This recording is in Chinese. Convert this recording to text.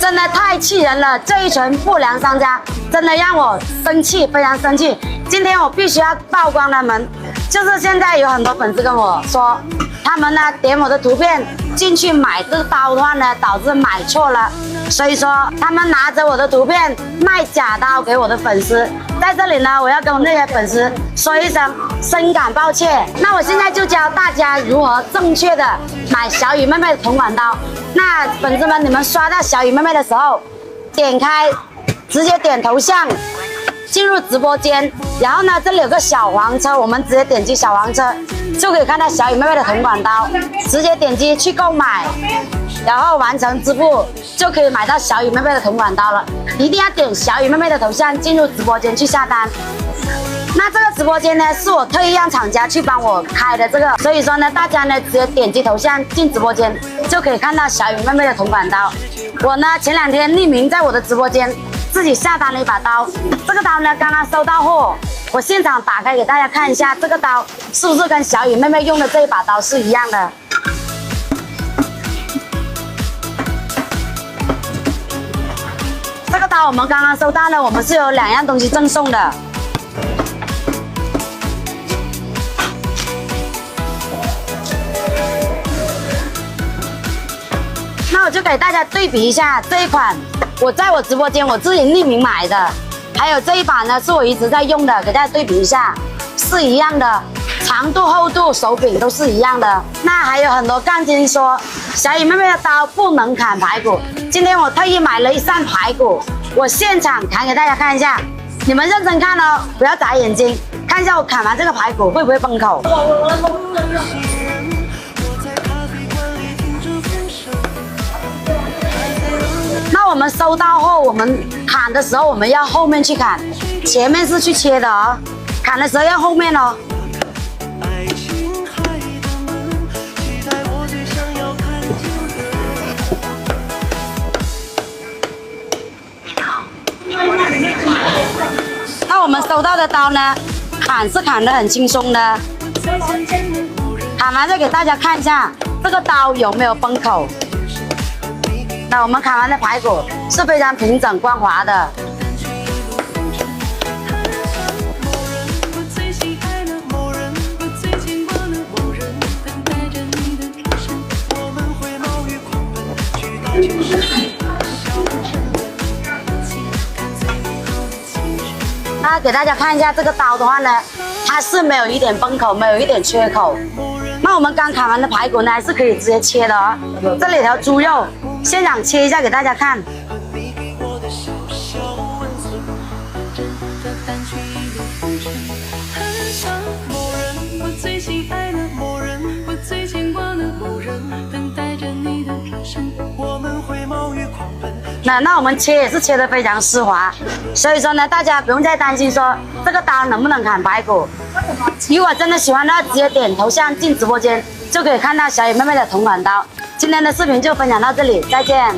真的太气人了！这一群不良商家真的让我生气，非常生气。今天我必须要曝光他们，就是现在有很多粉丝跟我说，他们呢点我的图片进去买这个刀的话呢，导致买错了，所以说他们拿着我的图片卖假刀给我的粉丝。在这里呢，我要跟我那些粉丝说一声深感抱歉。那我现在就教大家如何正确的买小雨妹妹的铜管刀。那粉丝们，你们刷到小雨妹妹的时候，点开，直接点头像，进入直播间，然后呢，这里有个小黄车，我们直接点击小黄车，就可以看到小雨妹妹的铜管刀，直接点击去购买，然后完成支付，就可以买到小雨妹妹的铜管刀了。一定要点小雨妹妹的头像，进入直播间去下单。那这个直播间呢，是我特意让厂家去帮我开的这个，所以说呢，大家呢直接点击头像进直播间，就可以看到小雨妹妹的铜管刀。我呢前2天匿名在我的直播间自己下单了一把刀，这个刀呢刚刚收到货，我现场打开给大家看一下，这个刀是不是跟小雨妹妹用的这一把刀是一样的？这个刀我们刚刚收到呢，我们是有2样东西赠送的。那我就给大家对比一下这一款，我在我直播间我自己匿名买的，还有这一把呢是我一直在用的，给大家对比一下，是一样的，长度、厚度、手柄都是一样的。那还有很多杠精说小雨妹妹的刀不能砍排骨，今天我特意买了一扇排骨，我现场砍给大家看一下，你们认真看哦，不要眨眼睛，看一下我砍完这个排骨会不会崩口。那我们收到后，我们砍的时候我们要后面去砍，前面是去切的哦，砍的时候要后面哦。那我们收到的刀呢，砍是砍得很轻松的，砍完再给大家看一下这个刀有没有崩口。那我们砍完的排骨是非常平整光滑的。那给大家看一下这个刀的话呢，它是没有一点崩口，没有一点缺口。那我们刚砍完的排骨呢，还是可以直接切的哦。这里有条猪肉，现场切一下给大家看。那我们切也是切得非常丝滑，所以说呢，大家不用再担心说这个刀能不能砍排骨。如果真的喜欢的话，直接点头像进直播间，就可以看到小雨妹妹的铜管刀。今天的视频就分享到这里，再见。